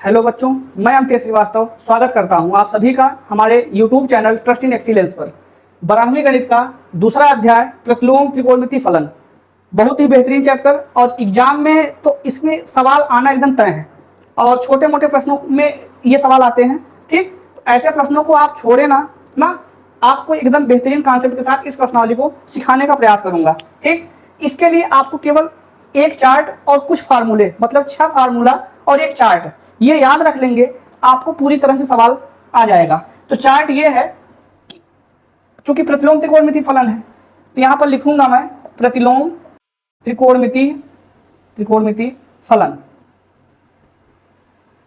Hello बच्चों, मैं अमितेश श्रीवास्तव स्वागत करता हूं आप सभी का हमारे YouTube channel trust in excellence पर। 12वीं गणित का दूसरा अध्याय प्रतिलोम त्रिकोणमिति फलन, बहुत ही बेहतरीन चैप्टर और एग्जाम में तो इसमें सवाल आना एकदम तय है और छोटे मोटे प्रश्नों में ये सवाल आते हैं। ठीक, ऐसे प्रश्नों को आप छोड़े ना आपको एकदम बेहतरीन कॉन्सेप्ट के साथ इस प्रश्नावली को सिखाने का प्रयास करूंगा। ठीक, इसके लिए आपको केवल एक चार्ट और कुछ फार्मूले, मतलब 6 फार्मूला और एक चार्ट, ये याद रख लेंगे, आपको पूरी तरह से सवाल आ जाएगा। तो चार्ट ये है, चूंकि प्रतिलोम त्रिकोणमिति फलन है तो यहां पर लिखूंगा मैं प्रतिलोम त्रिकोणमिति फलन,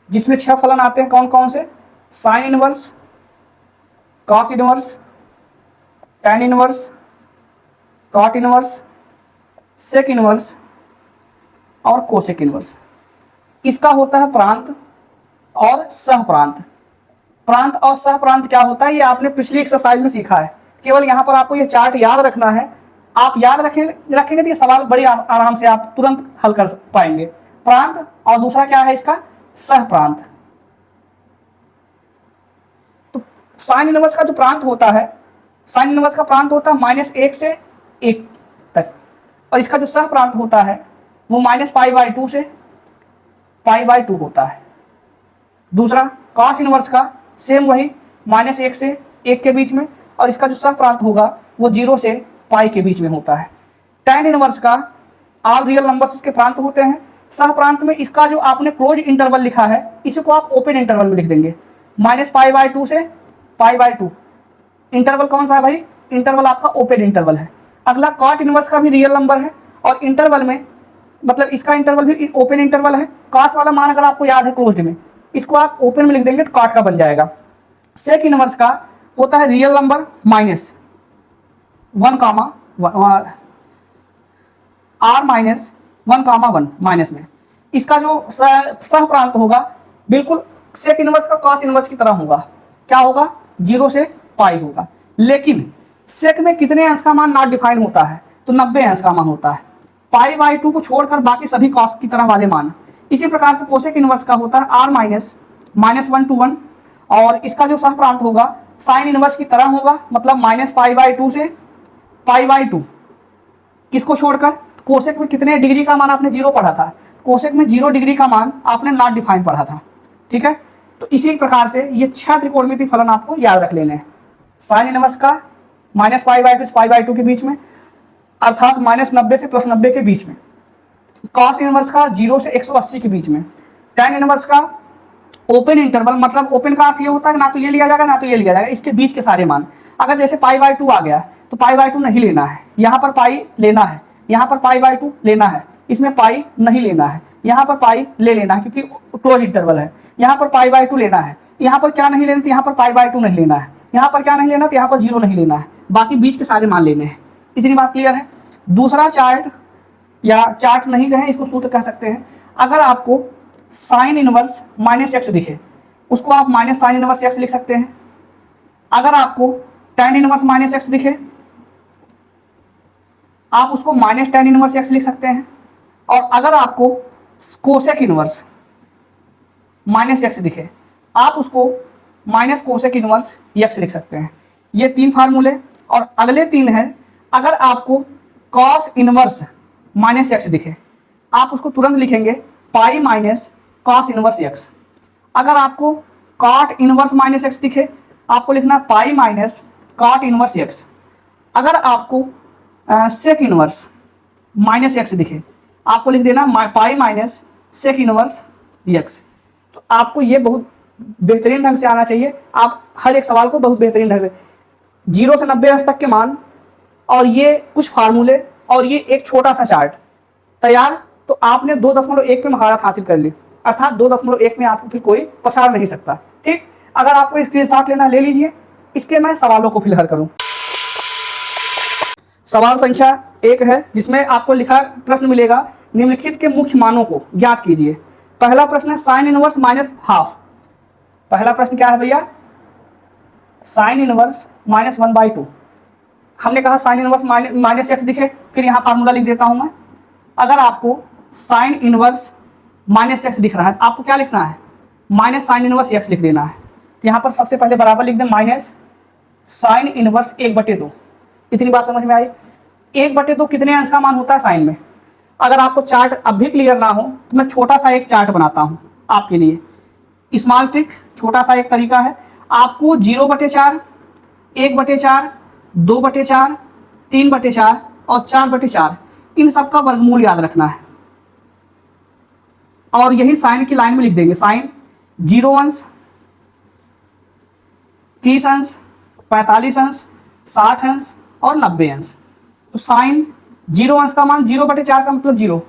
जिसमें 6 फलन आते हैं। कौन कौन से? Sine inverse, cos inverse, tan inverse, cot inverse, sec inverse और कोसेक इनवर्स। इसका होता है प्रांत और सहप्रांत। प्रांत और सहप्रांत क्या होता है ये आपने पिछली एक्सरसाइज में सीखा है, केवल यहां पर आपको ये चार्ट याद रखना है। आप याद रखेंगे तो ये सवाल बड़ी आराम से आप तुरंत हल कर पाएंगे। प्रांत और दूसरा क्या है इसका? सहप्रांत। तो साइन इनवर्स का जो प्रांत होता है, साइन इनवर्स का प्रांत होता है -1 से 1 तक, और इसका जो सहप्रांत होता है वो -π/2 से π/2 होता है। दूसरा कॉस इनवर्स का सेम वही -1 से 1 के बीच में, और इसका जो सहप्रांत होगा वो 0 से π के बीच में होता है। टैन इनवर्स का ऑल रियल नंबर्स इसके प्रांत होते हैं। सहप्रांत में इसका जो आपने क्लोज इंटरवल लिखा है इसी को आप ओपन इंटरवल में लिख देंगे, -π/2 से π/2। इंटरवल कौन सा है भाई? इंटरवल आपका ओपन इंटरवल है। अगला कॉट इनवर्स का भी रियल नंबर है और इंटरवल में, मतलब इसका इंटरवल भी ओपन इंटरवल है। कॉस वाला मान अगर आपको याद है क्लोज्ड में, इसको आप ओपन में लिख देंगे तो कॉट का बन जाएगा। सेक इनवर्स का होता है रियल नंबर -1, R-1, माइनस में। इसका जो सहप्रांत होगा बिल्कुल सेक इनवर्स का कॉस इनवर्स की तरह होगा। क्या होगा? 0 से π होगा। लेकिन सेक में कितने अंश का मान नॉट डिफाइन होता है? तो 90 अंश का मान होता है। π/2 को छोड़कर बाकी सभी कॉस की तरह वाले मान। इसी प्रकार से कोसेक इनवर्स का होता है R-1 to 1, और इसका जो सहप्रांत होगा साइन इनवर्स की तरह होगा, मतलब -π/2 से π/2। किसको छोड़कर? कोसेक में कितने डिग्री का मान आपने 0 पढ़ा था? कोसेक में 0 डिग्री का मान आपने नॉट डिफाइन पढ़ा था। ठीक है, तो इसी प्रकार से ये 6 त्रिकोणमिति फलन आपको याद रख लेने हैं। साइन इनवर्स का -π/2 से π/2 के बीच में, अर्थात -90 से +90 के बीच में। कॉस इनवर्स का 0 से 180 के बीच में। टैन इनवर्स का ओपन इंटरवल, मतलब ओपन का अर्थ ये होता है ना तो ये लिया जाएगा ना तो ये लिया जाएगा, इसके बीच के सारे मान। अगर जैसे π/2 आ गया तो π/2 नहीं लेना है, यहाँ पर पाई लेना है, यहाँ पर π/2 लेना है, इसमें पाई नहीं लेना है, यहाँ पर पाई ले लेना है क्योंकि क्लोज इंटरवल है। यहाँ पर π/2 लेना है, यहाँ पर क्या नहीं लेना तो यहाँ पर π/2 नहीं लेना है, यहाँ पर क्या नहीं लेना तो यहाँ पर 0 नहीं लेना है, बाकी बीच के सारे मान लेने हैं। इतनी बात क्लियर है। दूसरा चार्ट, या चार्ट नहीं कहें इसको सूत्र कह सकते हैं। अगर आपको साइन इनवर्स -x दिखे उसको आप -sin इनवर्स x लिख सकते हैं। अगर आपको tan इनवर्स -x दिखे आप उसको -tan इनवर्स x लिख सकते हैं। और अगर आपको कोसेक इनवर्स -x दिखे आप उसको -कोसेक इनवर्स x लिख सकते हैं। ये 3 फार्मूले। और अगले 3 है, अगर आपको कॉस इनवर्स -x दिखे आप उसको तुरंत लिखेंगे pi minus cos inverse x। अगर आपको कॉट इनवर्स -x दिखे आपको लिखना pi minus cot inverse x। अगर आपको सेक इनवर्स -x दिखे आपको लिख देना pi minus sec inverse x। तो आपको ये बहुत बेहतरीन ढंग से आना चाहिए। आप हर एक सवाल को बहुत बेहतरीन ढंग से 0 से 90 अंश तक के मान और ये कुछ फार्मूले और ये एक छोटा सा चार्ट तैयार, तो आपने 2.1 पे महारत हासिल कर ली, अर्थात 2.1 में आपको फिर कोई पछाड़ नहीं सकता। ठीक, अगर आपको स्क्रीनशॉट लेना ले लीजिए, इसके मैं सवालों को फिलहाल करूं। सवाल संख्या 1 है जिसमें आपको लिखा प्रश्न मिलेगा, निम्नलिखित के मुख्य मानों को ज्ञात कीजिए। पहला प्रश्न है साइन इनवर्स -½ पहला प्रश्न क्या है भैया? Sine inverse -1/2। हमने कहा साइन इनवर्स -x दिखे, फिर यहाँ फार्मूला लिख देता हूं मैं। अगर आपको साइन इनवर्स -x दिख रहा है आपको क्या लिखना है? माइनस साइन इनवर्स एक्स लिख देना है। तो यहाँ पर सबसे पहले बराबर लिख दें माइनस साइन इनवर्स 1/2। इतनी बात समझ में आई। 1/2 कितने अंश का मान होता है साइन में। अगर आपको चार्ट अब भी क्लियर ना हो तो मैं छोटा सा एक चार्ट बनाता हूँ आपके लिए। स्मॉल ट्रिक, छोटा सा एक तरीका है। आपको 0/4, 1/4, 2/4, 3/4 और 4/4 इन सब का वर्गमूल याद रखना है और यही साइन की लाइन में लिख देंगे। साइन 0 अंश, 30 अंश, 45 अंश, 60 अंश और 90 अंश। तो साइन 0 अंश का मान 0/4 का मतलब 0,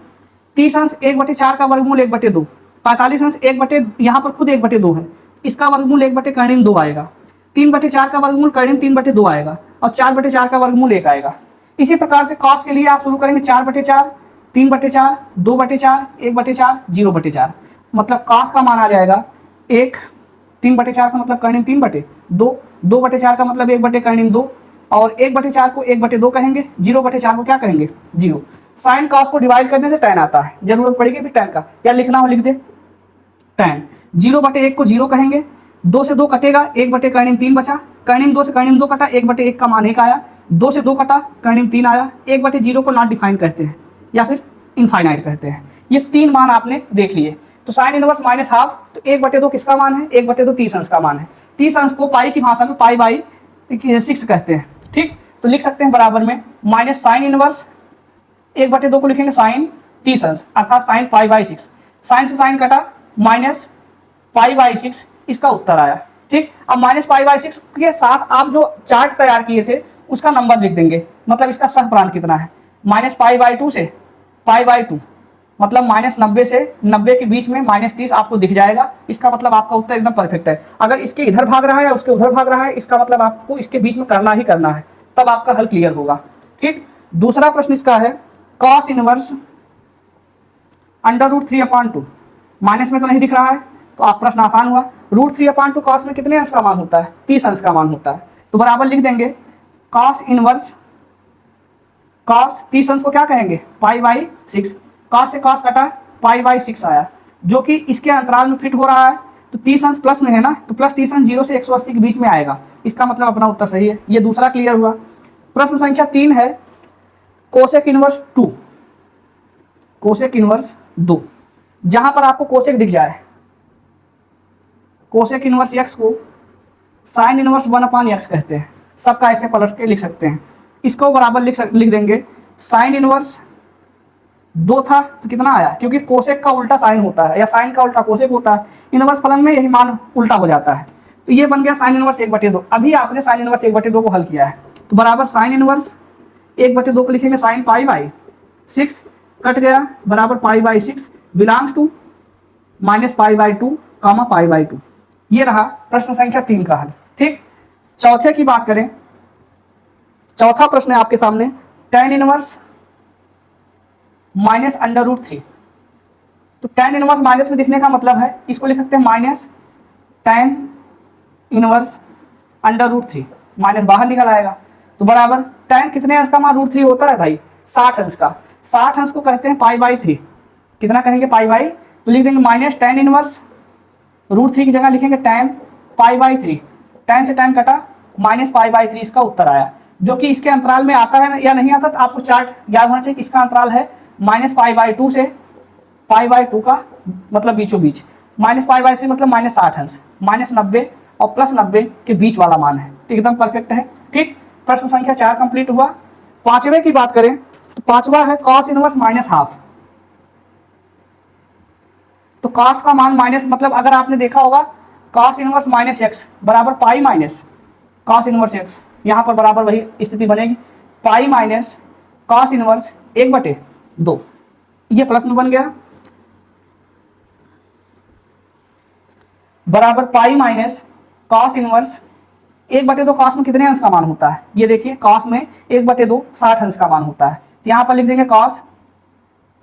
30 अंश 1/4 का वर्गमूल 1/2, 45 अंश 1 यहाँ पर खुद 1/2 है, इसका वर्गमूल 1/2 आएगा, 3/4 का वर्गमूल कर्णिम 3/2 आएगा और 4/4 का वर्गमूल 1 आएगा। इसी प्रकार से कॉस के लिए आप शुरू करेंगे 4/4, 3/4, 2/4, 1/4, 0/4। मतलब कॉस का मान आ जाएगा 1, 3/4 का मतलब कर्णिम 3/2, 2/4 का मतलब 1/कर्णिम 2 और 1/4 को 1/2 कहेंगे, 0/4 को क्या कहेंगे 0। साइन कॉस को डिवाइड करने से tan आता है, जरूरत पड़ेगी भी tan का, या लिखना हो लिख दे tan। 0/1 को 0 कहेंगे, 2 से 2 कटेगा, 1/कर्णिम 3 बचा, कर्णिम 2 से कर्णिम 2 कटा, 1/1 का मान 1 आया, 2 से 2 कटा, कर्णिम 3 आया। 1/0 को नॉट डिफाइन कहते हैं या फिर इनफाइनाइट कहते हैं। ये 3 मान आपने देख लिए। तो साइन इनवर्स माइनस हाफ, तो 1/2 किसका मान है, 1/2 30 अंश का मान है। 30 अंश को पाई की भाषा में π/6 कहते हैं। ठीक, तो लिख सकते हैं बराबर में माइनस साइन इनवर्स 1/2 को लिखेंगे साइन 30 अंश अर्थात साइन π/6। साइन से साइन कटा, माइनस π/6 इसका उत्तर आया। ठीक, अब माइनस π/6 के साथ आप जो चार्ट तैयार किए थे उसका नंबर लिख देंगे, मतलब इसका सह प्रांत कितना है। माइनस π/2 से π/2 मतलब माइनस 90 से 90 के बीच में -30 आपको दिख जाएगा। इसका मतलब आपका उत्तर एकदम परफेक्ट है। अगर इसके इधर भाग रहा है या उसके उधर भाग रहा है, इसका मतलब आपको इसके बीच में करना ही करना है, तब आपका हल क्लियर होगा। ठीक, दूसरा प्रश्न इसका है cos इनवर्स √3/2। माइनस में तो नहीं दिख रहा है तो आप प्रश्न आसान हुआ। √3/2 cos में कितने अंश का मान होता है, 30 अंश का मान होता है। तो बराबर लिख देंगे cos इनवर्स, cos 30 अंश को क्या कहेंगे π/6। cos से cos कटा, π/6 आया, जो कि इसके अंतराल में फिट हो रहा है। तो 30 अंश प्लस में है ना, तो प्लस 30 अंश 0 से 180 के बीच में आएगा। इसका मतलब अपना उत्तर सही है। ये दूसरा क्लियर हुआ। प्रश्न संख्या 3 है कोसेक इनवर्स 2, कोसेक इनवर्स 2। जहां पर आपको कोसेक दिख जाए, कोसेक इनवर्स x को साइन इनवर्स 1/x कहते हैं। सबका ऐसे पलट के लिख सकते हैं। इसको बराबर लिख देंगे साइन इनवर्स 2 था तो कितना आया, क्योंकि कोसेक का उल्टा साइन होता है या साइन का उल्टा कोसेक होता है। इनवर्स फलन में यही मान उल्टा हो जाता है। तो ये बन गया साइन इनवर्स 1/2। अभी आपने साइन इनवर्स 1/2 को हल किया है, तो बराबर साइन इनवर्स 1/2 को लिखेंगे साइन π/6 कट गया, बराबर π/6 बिलोंग्स टू -π/2 π/2। ये रहा प्रश्न संख्या 3 का हल। ठीक, चौथे की बात करें, चौथा प्रश्न है आपके सामने tan इनवर्स -√3। तो tan इनवर्स माइनस में दिखने का मतलब है, इसको लिख सकते हैं माइनस tan इनवर्स √3, माइनस बाहर निकल आएगा। तो बराबर tan कितने अंश का मान √3 होता है भाई, 60 अंश का। 60 अंश को कहते हैं π/3। कितना कहेंगे π/, तो लिख देंगे माइनस tan इनवर्स √3 की जगह लिखेंगे tan π/3। tan से tan कटा, माइनस π/3 इसका उत्तर आया, जो कि इसके अंतराल में आता है या नहीं आता। तो आपको चार्ट याद होना चाहिए। इसका अंतराल है -π/2 से π/2 का मतलब बीचों बीच, -π/3 मतलब -60 अंश, -90 और +90 के बीच वाला मान है। तो एकदम परफेक्ट है। ठीक, प्रश्न संख्या 4 कंप्लीट हुआ। पांचवें की बात करें तो पांचवा है cos इनवर्स -हाफ। तो cos का मान माइनस, मतलब अगर आपने देखा होगा cos इनवर्स -x बराबर पाई माइनस cos इनवर्स x, यहाँ पर बराबर वही स्थिति बनेगी, पाई माइनस cos इनवर्स 1/2। ये प्रश्न बन गया, बराबर पाई माइनस cos इनवर्स 1/2। cos में कितने अंश का मान होता है, ये देखिए cos में 1/2 60 अंश का मान होता है। तो यहाँ पर लिख देंगे cos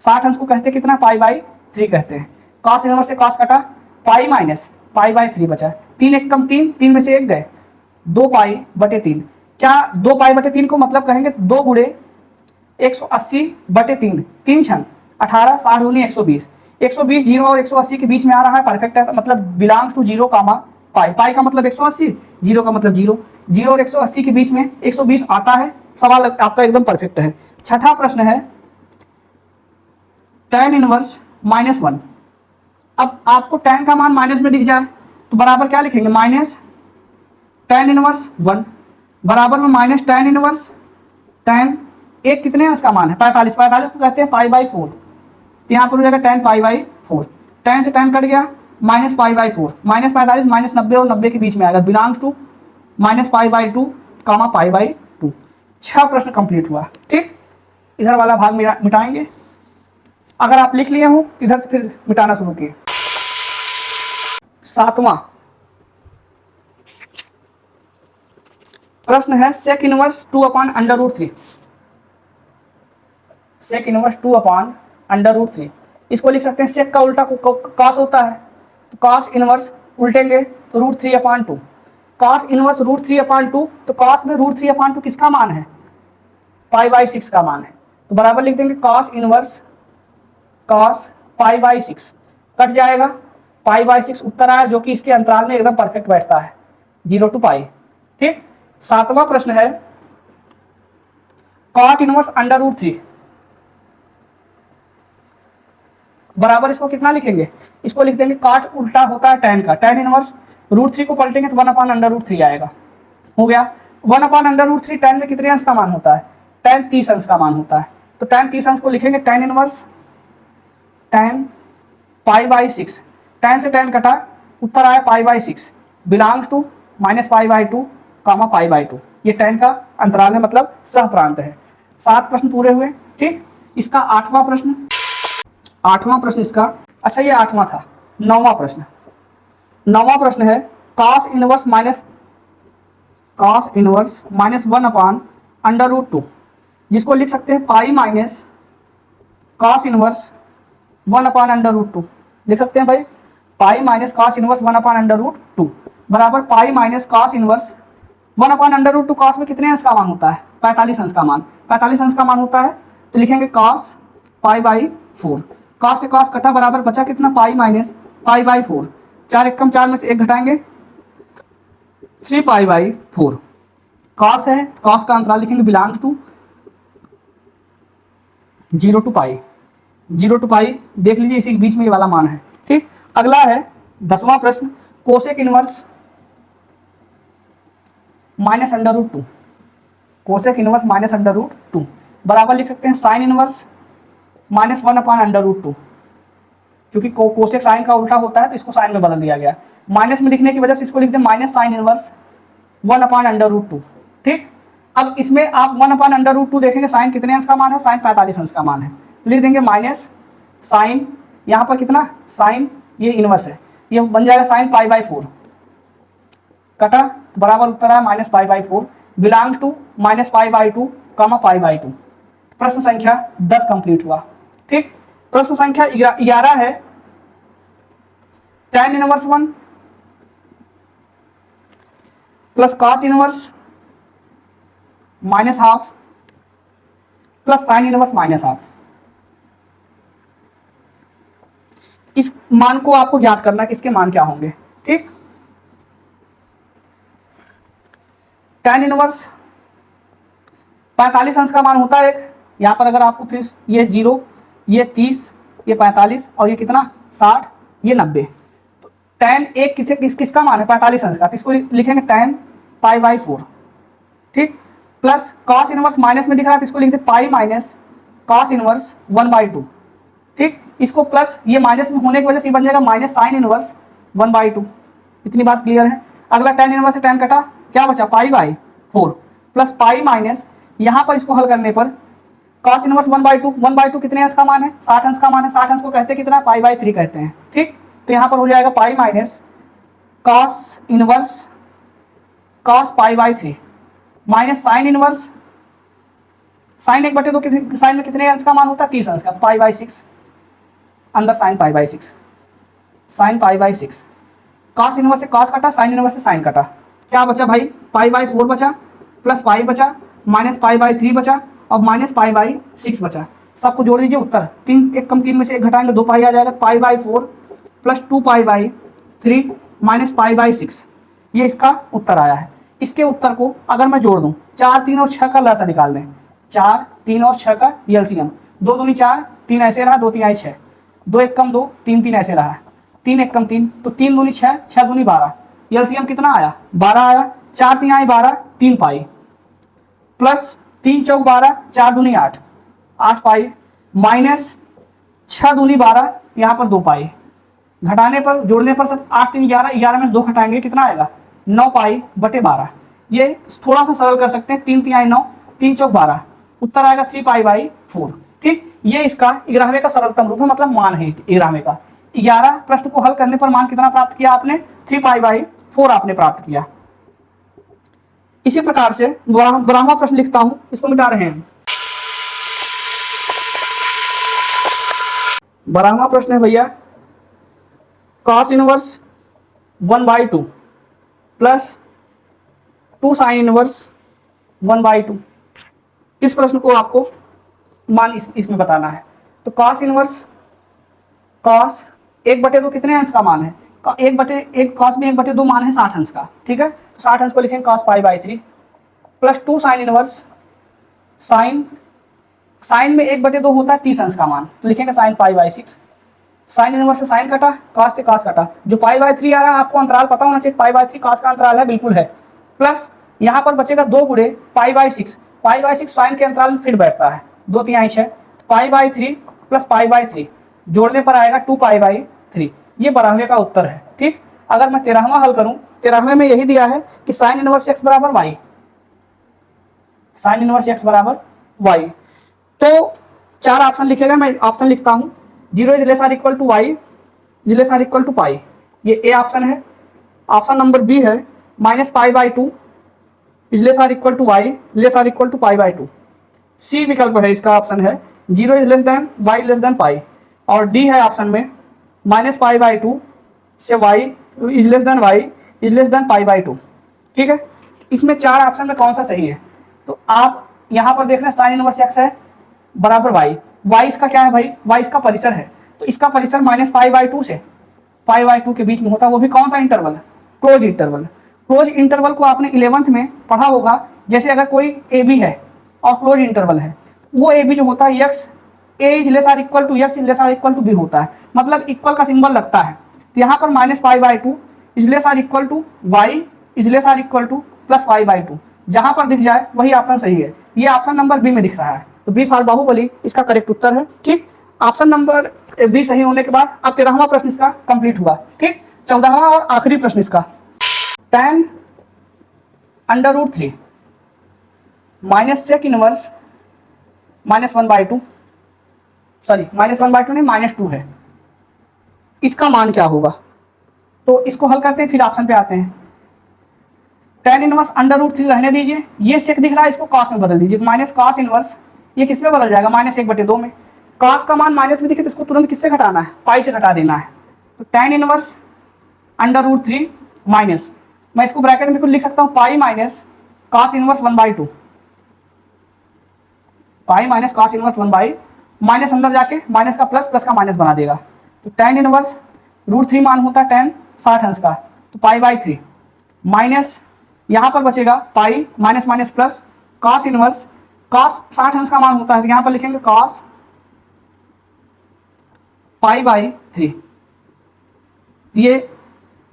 60 अंश को कहते हैं कितना, π/3 कहते हैं। cos इनवर्स से cos कटा, पाई माइनस π/3 बचा, 3 1 कम 3, 3 में से 1 गए, 2π/3। क्या 2π/3 को मतलब कहेंगे 2 गुणे 180/3, 3 छंग 18, 60 दूनी 120। 120 जीरो और 180 के बीच में आ रहा है, परफेक्ट है, मतलब बिलोंग्स टू जीरो कामा पाई। पाई का मतलब 180, जीरो का मतलब जीरो। जीरो और 180 के बीच में 120 आता है, सवाल आपका एकदम परफेक्ट है। छठा प्रश्न है tan इनवर्स -1। अब आपको tan का मान माइनस में दिख जाए तो बराबर क्या लिखेंगे, माइनस tan इनवर्स 1 बराबर में माइनस tan इनवर्स tan एक कितने है इसका मान है 45, 45 को कहते हैं π/4, तो यहाँ पर हो जाएगा tan π/4। tan से tan कट गया, माइनस π/4, माइनस 45 माइनस 90 और 90 के बीच में आएगा, बिलोंग्स टू माइनस π/2 कामा π/2। 6 प्रश्न कंप्लीट हुआ। ठीक, इधर वाला भाग मिटाएंगे। अगर आप लिख लिए हो इधर से फिर मिटाना शुरू किए। 7वां प्रश्न है sec इनवर्स 2/√3। sec इनवर्स 2/√3, इसको लिख सकते हैं sec का उल्टा cos होता है, तो cos इनवर्स उल्टेंगे तो √3/2। cos इनवर्स √3/2, तो cos में √3/2 किसका मान है, π/6 का मान है, तो बराबर लिख देंगे cos इनवर्स cos π/6, कट जाएगा, π/6 उत्तर आया, जो कि इसके अंतराल में एकदम परफेक्ट बैठता है, 0 to π। ठीक, 7वां प्रश्न है cot इनवर्स √3, बराबर इसको कितना लिखेंगे, इसको लिख देंगे cot उल्टा होता है tan का, tan इनवर्स √3 को पलटेंगे तो 1/√3 आएगा, हो गया। 1/√3 tan में कितने अंश का मान होता है, tan 30 अंश का मान होता है, तो tan 30 अंश को लिखेंगे tan इनवर्स tan π/6, tan से tan कटा, उत्तर आया π/6, बिलोंग्स टू माइनस π/2 कामा π/2। ये tan का अंतराल है, मतलब सह प्रांत है। 7 प्रश्न पूरे हुए। ठीक, इसका 8वां प्रश्न, 8वां प्रश्न इसका, अच्छा ये 8वां था। 9वां प्रश्न, 9वां प्रश्न है cos इनवर्स -1/√2, जिसको लिख सकते हैं पाई माइनस cos इनवर्स 1/√2, लिख सकते हैं भाई, पाई माइनस cos इनवर्स 1/√2 बराबर पाई माइनस cos इनवर्स 1/√2। cos में कितने अंश का मान होता है, 45 अंश का मान, 45 अंश का मान होता है, तो लिखेंगे cos π/4। cos से cos कटा, बराबर बचा कितना, पाई माइनस π/4, 4 एकम 4 में से 1 घटाएंगे, 3π/4। cos है, cos का अंतराल लिखेंगे बिलोंग्स टू 0 to π, 0 to π देख लीजिए, इसी के बीच में ये वाला मान है। ठीक, अगला है 10वां प्रश्न कोसेक इनवर्स -√2, कोसेक इनवर्स -√2 बराबर लिख सकते हैं साइन इनवर्स -1/√2, क्योंकि कोसेक साइन का उल्टा होता है तो इसको साइन में बदल दिया गया, माइनस में लिखने की वजह से इसको लिख दें माइनस साइन इनवर्स 1/√2। ठीक, अब इसमें आप 1/√2 देखेंगे, साइन कितने अंश का मान है, साइन 45 अंश का मान है, तो लिख देंगे माइनस साइन, यहाँ पर कितना साइन, ये इनवर्स है, ये बन जाएगा साइन π/4, कटा तो बराबर उत्तर है माइनस π/4, बिलोंग्स टू माइनस π/2 कामा π/2। प्रश्न संख्या 10 कंप्लीट हुआ। ठीक, प्रश्न संख्या 11 है tan inverse 1 plus cos inverse -½ plus sine inverse -½ इस मान को आपको ज्ञात करना है कि इसके मान क्या होंगे। ठीक, tan इनवर्स 45 अंश का मान होता है एक, यहाँ पर अगर आपको फिर ये 0, ये 30, ये 45 और ये कितना 60, ये 90, tan एक किसका मान है 45 अंश का, तो इसको लिखेंगे tan π/4। ठीक, प्लस cos इनवर्स माइनस में दिख रहा है तो इसको लिख दे पाई माइनस cos इनवर्स 1/2। ठीक, इसको प्लस ये माइनस में होने की वजह से बन जाएगा माइनस साइन इनवर्स 1/2। इतनी बात क्लियर है। अगला tan इनवर्स से tan कटा, क्या बचा π/4 प्लस पाई माइनस, यहाँ पर इसको हल करने पर cos इनवर्स 1/2 कितने अंश का मान है, 60 अंश का मान है, 60 अंश को कहते हैं कितना π/3 कहते हैं। ठीक, तो यहाँ पर हो जाएगा pi minus cos inverse cos π/3 minus sine inverse, sine 1/2 sine में कितने अंश का मान होता है 30 अंश का, तो π/6 अंदर साइन π/6, साइन π/6, cos इनवर्स से cos कटा, साइन इनवर्स से साइन कटा, क्या बचा भाई π/4 बचा, प्लस पाई बचा, माइनस π/3 बचा और माइनस π/6 बचा। सबको जोड़ दीजिए, उत्तर 3 एक कम 3 में से 1 घटाएंगे 2 पाई आ जाएगा, π/4 प्लस 2π/3 माइनस π/6, ये इसका उत्तर आया है। इसके उत्तर को अगर मैं जोड़ दूं, 4, 3 और 6 का लसा निकाल दें, 4, 3 और 6 का एलसीएम, 2 दूनी 4, 3 ऐसे रहा, 2 3 आई 6, 2 1 कम 2, 3 3 ऐसे रहा, 3 1 कम 3, तो 3 दूनी 6, 6 दूनी 12, एलसीएम कितना आया 12 आया, 4 3 आई 12, 3 पाई प्लस 3 चौक 12, 4 दूनी 8, 8 पाई माइनस 6 दूनी 12, यहाँ पर 2 पाई, घटाने पर जोड़ने पर सब 8 3 11, 11 में से 2 घटाएंगे कितना आएगा 9 पाई बटे 12। ये थोड़ा सा सरल कर सकते हैं, 3 3 आई 9, 3 चौक 12, उत्तर आएगा 3π/4। ठीक, ये इसका 11वें का सरलतम रूप है, मतलब मान है 11वें का। 11 प्रश्न को हल करने पर मान कितना प्राप्त किया आपने, 3π/4 आपने प्राप्त किया। इसी प्रकार से 12वां प्रश्न लिखता हूं, इसको मिटा रहे हैं। 12वां प्रश्न है भैया, cos inverse 1/2 plus 2 sin inverse 1/2। इस प्रश्न को आपको मान इसमें बताना है। तो cos इनवर्स, cos 1/2 कितने अंश का मान है, 1/1 cos में 1/2 मान है 60 अंश का। ठीक है, तो 60 अंश को लिखेंगे cos π/3 plus 2 sin inverse, sine में 1/2 होता है 30 अंश का मान, तो लिखेंगे sin π/6। साइन इनवर्स से साइन कटा, cos से cos कटा, जो π/3 आ रहा है आपको अंतराल पता होना चाहिए, π/3 cos का अंतराल है, बिल्कुल है, प्लस यहाँ पर बचेगा 2 गुणे π/6, π/6 साइन के अंतराल में फिर बैठता है, 2 3 है, π/3 प्लस π/3 जोड़ने पर आएगा 2π/3। ये 12वें का उत्तर है। ठीक, अगर मैं 13वां हल करूं, 13वें में यही दिया है कि साइन इनवर्स x बराबर वाई, साइन इनवर्स x बराबर वाई। तो 4 ऑप्शन लिखेगा, मैं ऑप्शन लिखता हूं, 0 is less or equal to y, is less or equal to pi, ये ए ऑप्शन है। ऑप्शन नंबर बी है -π/2 is less or equal to y, less or equal to π/2। C विकल्प है इसका ऑप्शन है 0 is less than y less than pi, और D है option में -π/2 से y is less than y is less than π/2। ठीक है, इसमें 4 ऑप्शन में कौन सा सही है, तो आप यहाँ पर देख रहे हैं साइन इनवर्स x है बराबर वाई, वाई इसका क्या है भाई, वाई इसका परिसर है, तो इसका परिसर -π/2 से π/2 के बीच में होता है, वो भी कौन सा interval, close interval. Close interval को आपने 11th में पढ़ा होगा, जैसे अगर कोई ए बी है और क्लोज इंटरवल है, वो ए बी जो होता है x a is less or equal to x is less or equal to b होता है, मतलब इक्वल का सिंबल लगता है, तो यहाँ पर -π/2 is less or equal to y is less or equal to plus π/2, जहां पर दिख जाए वही ऑप्शन सही है। ये ऑप्शन नंबर बी में दिख रहा है, तो बी फॉर बाहुबली इसका करेक्ट उत्तर है। ठीक, ऑप्शन नंबर बी सही होने के बाद अब 13वां प्रश्न इसका कंप्लीट हुआ। ठीक, 14वां और आखिरी प्रश्न इसका, tan √3 minus sec inverse -1/2, sorry -1/2 नहीं -2 है, इसका मान क्या होगा। तो इसको हल करते हैं, फिर ऑप्शन पे आते हैं। tan इनवर्स √3 रहने दीजिए, ये सेक दिख रहा है, इसको cos में बदल दीजिए, माइनस cos इनवर्स, ये किस में बदल जाएगा -1/2 में। cos का मान माइनस में दिखे तो इसको तुरंत किससे घटाना है, पाई से घटा देना है, तो tan इनवर्स √3 माइनस, मैं इसको ब्रैकेट में कुछ लिख सकता हूँ, पाई माइनस cos इनवर्स 1/2, पाई माइनस cos इनवर्स 1/, माइनस अंदर जाके माइनस का प्लस, प्लस का माइनस बना देगा, तो tan इनवर्स √3 मान होता है tan 60 अंश का, तो π/3 माइनस यहाँ पर बचेगा pi minus minus plus cos inverse, cos 60 अंश का मान होता है, तो यहाँ पर लिखेंगे cos π/3, ये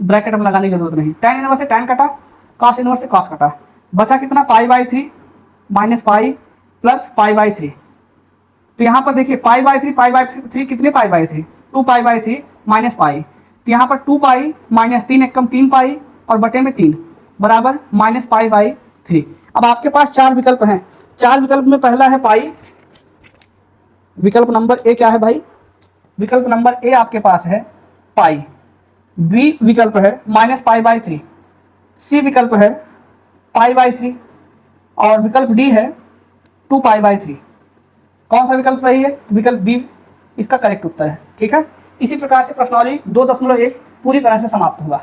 ब्रैकेट में लगाने की जरूरत नहीं। tan इनवर्स से tan कटा, cos इनवर्स से cos कटा, बचा कितना π/3 माइनस पाई प्लस π/3, तो यहाँ पर देखिए π/3 कितने π/3, 2π/3 माइनस पाई, तो यहाँ पर 2 पाई माइनस 3 1 कम 3 पाई और बटे में 3 बराबर -π/3। अब आपके पास 4 विकल्प हैं, 4 विकल्प में पहला है पाई, विकल्प नंबर ए क्या है भाई, विकल्प नंबर ए आपके पास है पाई, बी विकल्प है -π/3, सी विकल्प है π/3 और विकल्प डी है 2π/3। कौन सा विकल्प सही है, विकल्प बी इसका करेक्ट उत्तर है। ठीक है, इसी प्रकार से प्रश्नावली 2.1 पूरी तरह से समाप्त हुआ।